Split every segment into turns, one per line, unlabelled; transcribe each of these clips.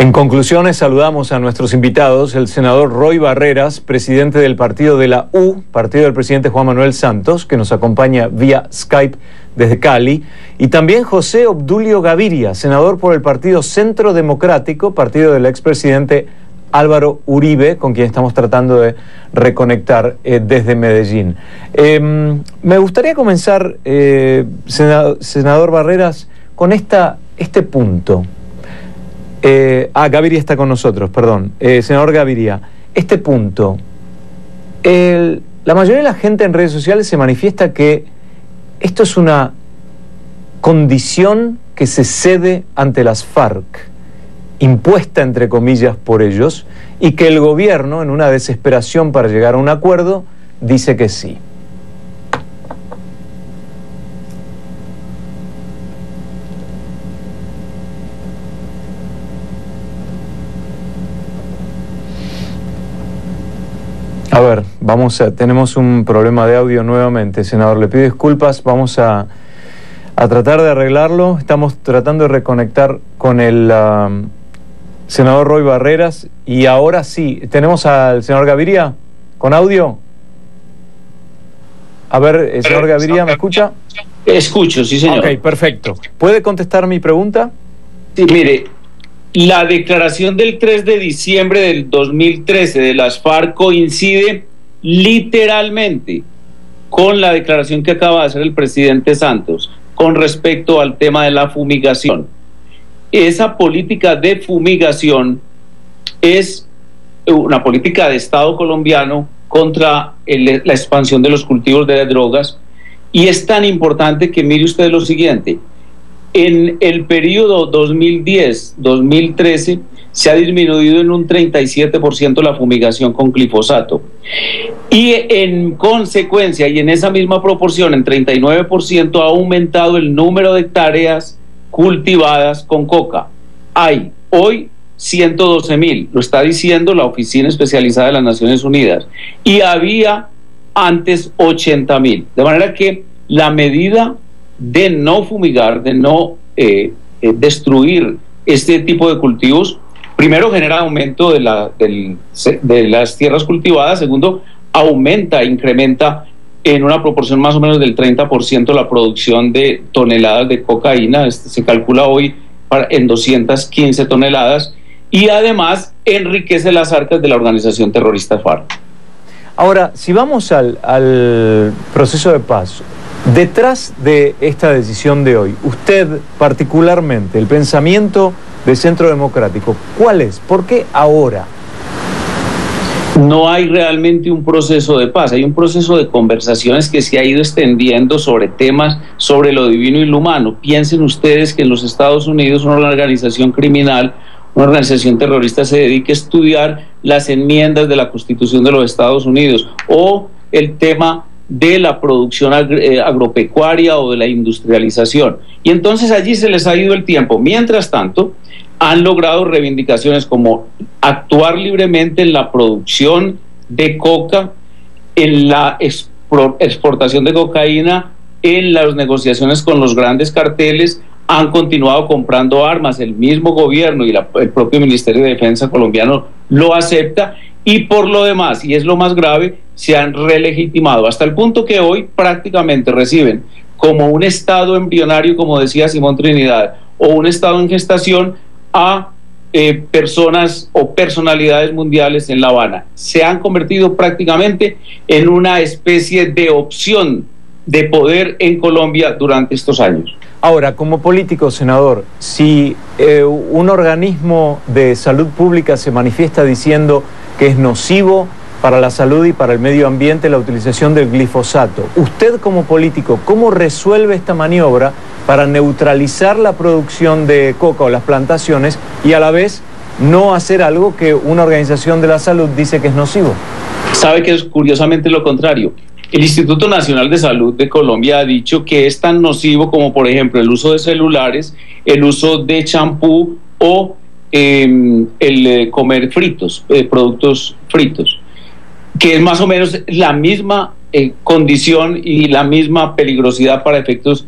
En conclusiones, saludamos a nuestros invitados, el senador Roy Barreras, presidente del partido de la U, partido del presidente Juan Manuel Santos, que nos acompaña vía Skype desde Cali, y también José Obdulio Gaviria, senador por el partido Centro Democrático, partido del expresidente Álvaro Uribe, con quien estamos tratando de reconectar desde Medellín. Me gustaría comenzar, senador Barreras, con este punto. Gaviria está con nosotros, perdón. Senador Gaviria, este punto. La mayoría de la gente en redes sociales se manifiesta que esto es una condición que se cede ante las FARC, impuesta entre comillas por ellos, y que el gobierno, en una desesperación para llegar a un acuerdo, dice que sí. A ver, tenemos un problema de audio nuevamente, senador. Le pido disculpas, vamos a tratar de arreglarlo. Estamos tratando de reconectar con el senador Roy Barreras. Y ahora sí, ¿tenemos al senador Gaviria con audio? A ver, señor Gaviria, ¿me escucha?
Escucho, sí, señor.
Ok, perfecto. ¿Puede contestar mi pregunta?
Sí, mire, la declaración del 3 de diciembre del 2013 de las FARC coincide literalmente con la declaración que acaba de hacer el presidente Santos con respecto al tema de la fumigación. Esa política de fumigación es una política de Estado colombiano contra la expansión de los cultivos de drogas, y es tan importante que mire usted lo siguiente. En el periodo 2010-2013 se ha disminuido en un 37% la fumigación con glifosato, y en consecuencia y en esa misma proporción, en 39%, ha aumentado el número de hectáreas cultivadas con coca. Hay hoy 112.000, lo está diciendo la Oficina Especializada de las Naciones Unidas, y había antes 80.000, de manera que la medida de no fumigar, de no destruir este tipo de cultivos, primero genera aumento de las tierras cultivadas, segundo, incrementa en una proporción más o menos del 30% la producción de toneladas de cocaína. Se calcula hoy en 215 toneladas, y además enriquece las arcas de la organización terrorista FARC.
Ahora, si vamos al proceso de paz, detrás de esta decisión de hoy, usted particularmente, el pensamiento del Centro Democrático, ¿cuál es? ¿Por qué ahora?
No hay realmente un proceso de paz, hay un proceso de conversaciones que se ha ido extendiendo sobre temas, sobre lo divino y lo humano. Piensen ustedes que en los Estados Unidos una organización criminal, una organización terrorista, se dedica a estudiar las enmiendas de la Constitución de los Estados Unidos, o el tema de la producción agropecuaria o de la industrialización. Y entonces allí se les ha ido el tiempo. Mientras tanto, han logrado reivindicaciones como actuar libremente en la producción de coca, en la exportación de cocaína, en las negociaciones con los grandes carteles. Han continuado comprando armas, el mismo gobierno y el propio Ministerio de Defensa colombiano lo acepta, y por lo demás, y es lo más grave, se han relegitimado hasta el punto que hoy prácticamente reciben como un estado embrionario, como decía Simón Trinidad, o un estado en gestación a personas o personalidades mundiales en La Habana. Se han convertido prácticamente en una especie de opción de poder en Colombia durante estos años.
Ahora, como político, senador, si un organismo de salud pública se manifiesta diciendo que es nocivo para la salud y para el medio ambiente la utilización del glifosato, usted como político, ¿cómo resuelve esta maniobra para neutralizar la producción de coca o las plantaciones y a la vez no hacer algo que una organización de la salud dice que es nocivo?
Sabe que es curiosamente lo contrario. El Instituto Nacional de Salud de Colombia ha dicho que es tan nocivo como, por ejemplo, el uso de celulares, el uso de champú o el comer fritos, productos fritos, que es más o menos la misma condición y la misma peligrosidad para efectos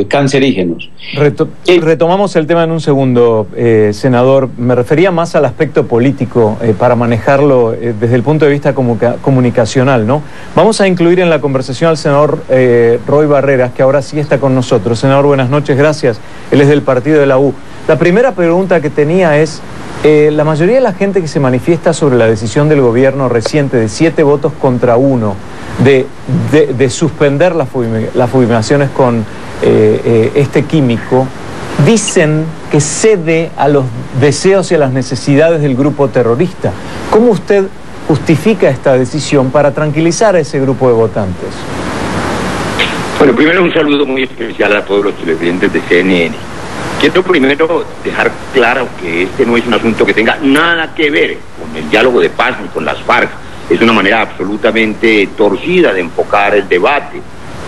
cancerígenos.
Retomamos el tema en un segundo, senador. Me refería más al aspecto político para manejarlo desde el punto de vista comunicacional, ¿no? Vamos a incluir en la conversación al senador Roy Barreras, que ahora sí está con nosotros. Senador, buenas noches, gracias. Él es del partido de la U. La primera pregunta que tenía es, la mayoría de la gente que se manifiesta sobre la decisión del gobierno reciente de 7 votos contra 1 de suspender las fumigaciones con este químico, dicen que cede a los deseos y a las necesidades del grupo terrorista. ¿Cómo usted justifica esta decisión para tranquilizar a ese grupo de votantes?
Bueno, primero un saludo muy especial a todos los televidentes de CNN. Quiero primero dejar claro que este no es un asunto que tenga nada que ver con el diálogo de paz ni con las FARC. Es una manera absolutamente torcida de enfocar el debate.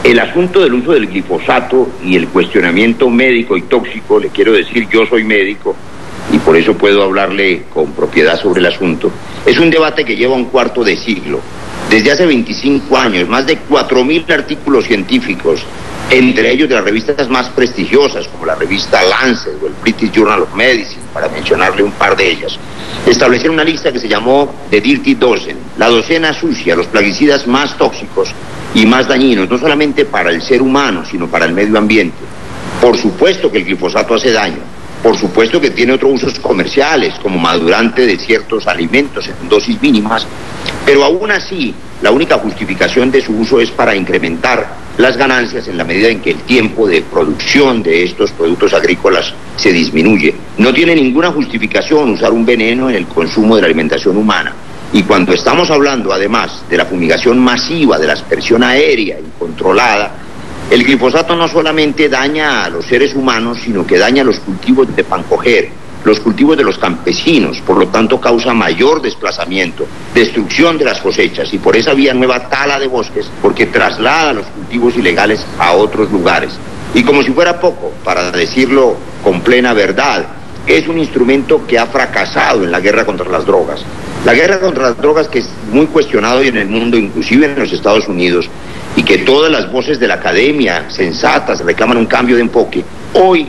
El asunto del uso del glifosato y el cuestionamiento médico y tóxico, le quiero decir, yo soy médico y por eso puedo hablarle con propiedad sobre el asunto, es un debate que lleva un cuarto de siglo. Desde hace 25 años, más de 4.000 artículos científicos, entre ellos de las revistas más prestigiosas, como la revista Lancet o el British Journal of Medicine, para mencionarle un par de ellas, establecieron una lista que se llamó The Dirty Dozen, la docena sucia, los plaguicidas más tóxicos y más dañinos, no solamente para el ser humano, sino para el medio ambiente. Por supuesto que el glifosato hace daño, por supuesto que tiene otros usos comerciales, como madurante de ciertos alimentos en dosis mínimas, pero aún así, la única justificación de su uso es para incrementar las ganancias en la medida en que el tiempo de producción de estos productos agrícolas se disminuye. No tiene ninguna justificación usar un veneno en el consumo de la alimentación humana. Y cuando estamos hablando además de la fumigación masiva, de la aspersión aérea incontrolada, el glifosato no solamente daña a los seres humanos, sino que daña los cultivos de pancoger, los cultivos de los campesinos, por lo tanto causa mayor desplazamiento, destrucción de las cosechas y por esa vía nueva tala de bosques, porque traslada los cultivos ilegales a otros lugares. Y como si fuera poco, para decirlo con plena verdad, es un instrumento que ha fracasado en la guerra contra las drogas. La guerra contra las drogas, que es muy cuestionado hoy en el mundo, inclusive en los Estados Unidos, y que todas las voces de la academia sensatas reclaman un cambio de enfoque, hoy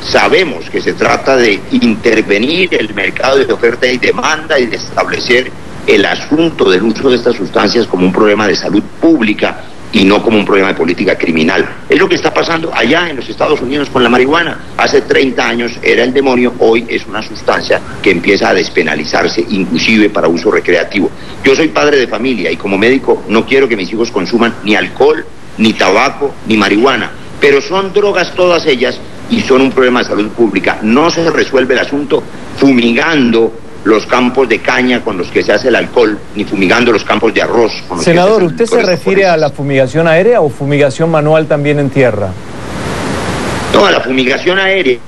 sabemos que se trata de intervenir el mercado de oferta y demanda y de establecer el asunto del uso de estas sustancias como un problema de salud pública y no como un problema de política criminal. Es lo que está pasando allá en los Estados Unidos con la marihuana. Hace 30 años era el demonio, hoy es una sustancia que empieza a despenalizarse, inclusive para uso recreativo. Yo soy padre de familia y como médico no quiero que mis hijos consuman ni alcohol, ni tabaco, ni marihuana, pero son drogas todas ellas y son un problema de salud pública. No se resuelve el asunto fumigando los campos de caña con los que se hace el alcohol, ni fumigando los campos de arroz con los
Senador,
que se hace
¿usted se refiere a la fumigación aérea o fumigación manual también en tierra?
No, a la fumigación aérea,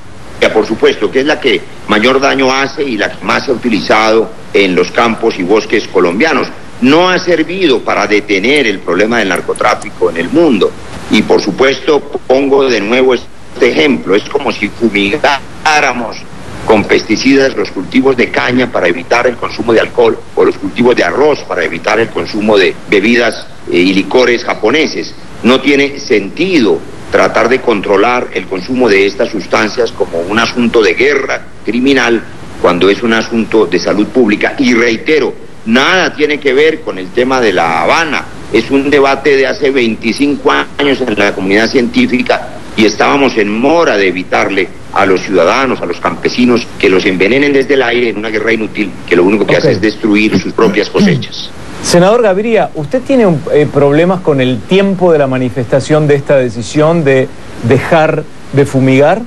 por supuesto, que es la que mayor daño hace y la que más se ha utilizado en los campos y bosques colombianos. No ha servido para detener el problema del narcotráfico en el mundo. Y por supuesto, pongo de nuevo este ejemplo, es como si fumigáramos con pesticidas los cultivos de caña para evitar el consumo de alcohol o los cultivos de arroz para evitar el consumo de bebidas y licores japoneses. No tiene sentido tratar de controlar el consumo de estas sustancias como un asunto de guerra criminal cuando es un asunto de salud pública. Y reitero, nada tiene que ver con el tema de La Habana. Es un debate de hace 25 años en la comunidad científica y estábamos en mora de evitarle a los ciudadanos, a los campesinos, que los envenenen desde el aire en una guerra inútil que lo único que hace es destruir sus propias cosechas.
Senador Gaviria, ¿usted tiene problemas con el tiempo de la manifestación de esta decisión de dejar de fumigar?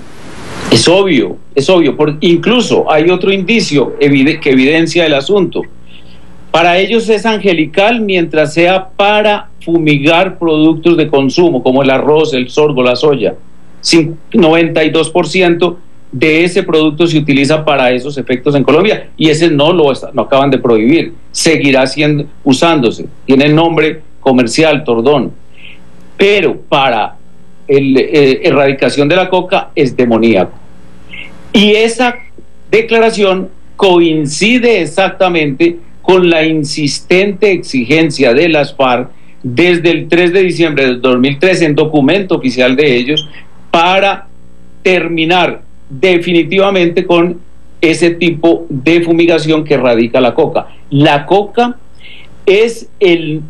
Es obvio, incluso hay otro indicio que evidencia el asunto. Para ellos es angelical mientras sea para fumigar productos de consumo, como el arroz, el sorgo, la soya. 92% de ese producto se utiliza para esos efectos en Colombia y ese no acaban de prohibir, seguirá usándose, tiene nombre comercial, Tordón, pero para la erradicación de la coca es demoníaco. Y esa declaración coincide exactamente con la insistente exigencia de las FARC desde el 3 de diciembre del 2013 en documento oficial de ellos para terminar definitivamente con ese tipo de fumigación que erradica la coca. La coca es el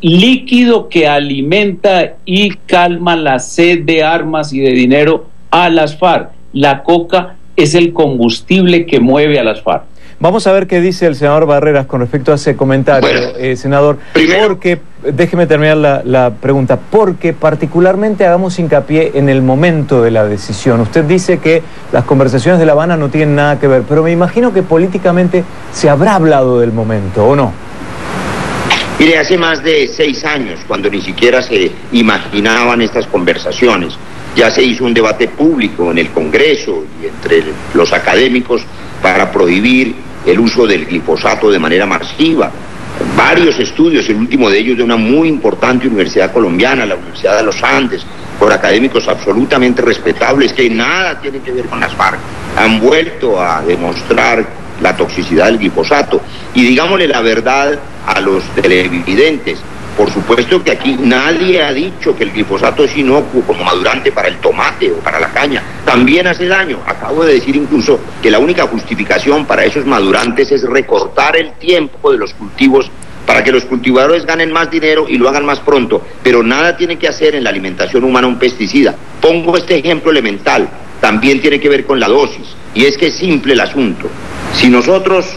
líquido que alimenta y calma la sed de armas y de dinero a las FARC. La coca es el combustible que mueve a las FARC.
Vamos a ver qué dice el senador Barreras con respecto a ese comentario, senador. Porque, déjeme terminar la pregunta, porque particularmente hagamos hincapié en el momento de la decisión. Usted dice que las conversaciones de La Habana no tienen nada que ver, pero me imagino que políticamente se habrá hablado del momento, ¿o no?
Mire, hace más de 6 años, cuando ni siquiera se imaginaban estas conversaciones, ya se hizo un debate público en el Congreso y entre los académicos para prohibir el uso del glifosato de manera masiva. Varios estudios, el último de ellos de una muy importante universidad colombiana, la Universidad de los Andes, por académicos absolutamente respetables que nada tienen que ver con las FARC, han vuelto a demostrar la toxicidad del glifosato. Y digámosle la verdad a los televidentes, por supuesto que aquí nadie ha dicho que el glifosato es inocuo como madurante para el tomate o para la caña. También hace daño. Acabo de decir incluso que la única justificación para esos madurantes es recortar el tiempo de los cultivos para que los cultivadores ganen más dinero y lo hagan más pronto. Pero nada tiene que hacer en la alimentación humana un pesticida. Pongo este ejemplo elemental. También tiene que ver con la dosis. Y es que es simple el asunto. Si nosotros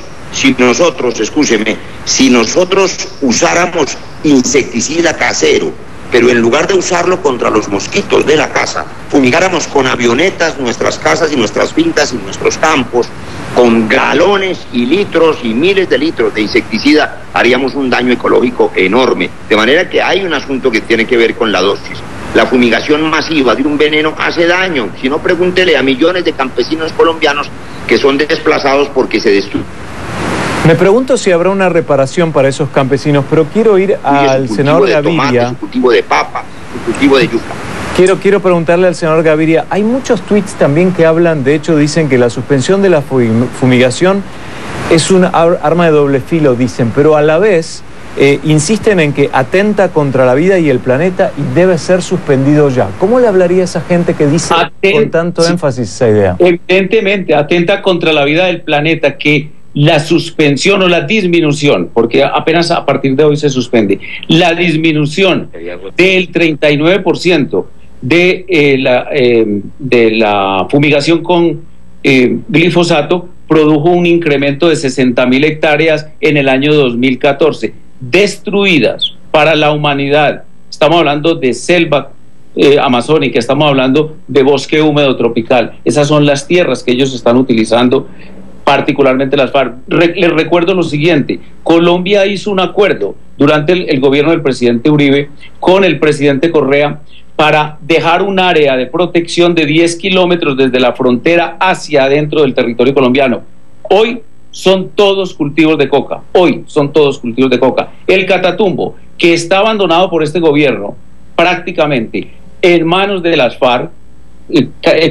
usáramos insecticida casero, pero en lugar de usarlo contra los mosquitos de la casa, fumigáramos con avionetas nuestras casas y nuestras fincas y nuestros campos, con galones y litros y miles de litros de insecticida, haríamos un daño ecológico enorme. De manera que hay un asunto que tiene que ver con la dosis. La fumigación masiva de un veneno hace daño. Si no, pregúntele a millones de campesinos colombianos que son desplazados porque se destruyen.
Me pregunto si habrá una reparación para esos campesinos, pero quiero ir al senador Gaviria.
Su cultivo de papa, su cultivo de yuca.
Quiero preguntarle al senador Gaviria, hay muchos tweets también que hablan, de hecho dicen que la suspensión de la fumigación es un arma de doble filo, dicen, pero a la vez insisten en que atenta contra la vida y el planeta y debe ser suspendido ya. ¿Cómo le hablaría a esa gente que dice con tanto énfasis esa idea?
Evidentemente, atenta contra la vida del planeta, que la suspensión o la disminución, porque apenas a partir de hoy se suspende, la disminución del 39% de la fumigación con glifosato produjo un incremento de 60.000 hectáreas en el año 2014, destruidas para la humanidad. Estamos hablando de selva amazónica, estamos hablando de bosque húmedo tropical. Esas son las tierras que ellos están utilizando, particularmente las FARC. Les recuerdo lo siguiente: Colombia hizo un acuerdo durante el gobierno del presidente Uribe con el presidente Correa para dejar un área de protección de 10 kilómetros desde la frontera hacia adentro del territorio colombiano. Hoy son todos cultivos de coca, El Catatumbo, que está abandonado por este gobierno, prácticamente en manos de las FARC,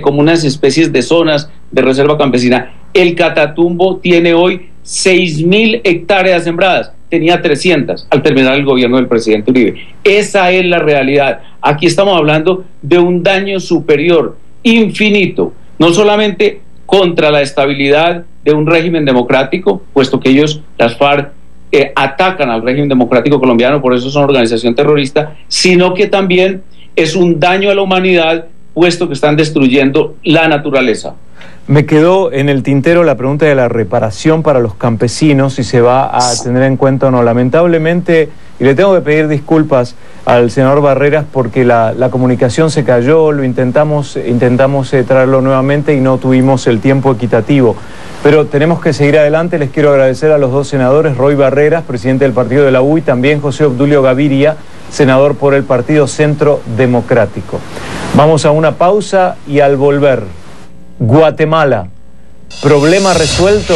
como unas especies de zonas de reserva campesina. El Catatumbo tiene hoy 6.000 hectáreas sembradas, tenía 300 al terminar el gobierno del presidente Uribe. Esa es la realidad. Aquí estamos hablando de un daño superior, infinito, no solamente contra la estabilidad de un régimen democrático, puesto que ellos, las FARC, atacan al régimen democrático colombiano, por eso son organización terrorista, sino que también es un daño a la humanidad, puesto que están destruyendo la naturaleza.
Me quedó en el tintero la pregunta de la reparación para los campesinos, si se va a tener en cuenta o no. Lamentablemente, y le tengo que pedir disculpas al senador Barreras porque la comunicación se cayó, lo intentamos traerlo nuevamente y no tuvimos el tiempo equitativo. Pero tenemos que seguir adelante. Les quiero agradecer a los dos senadores, Roy Barreras, presidente del partido de la U, y también José Obdulio Gaviria, senador por el Partido Centro Democrático. Vamos a una pausa y al volver, Guatemala, ¿problema resuelto?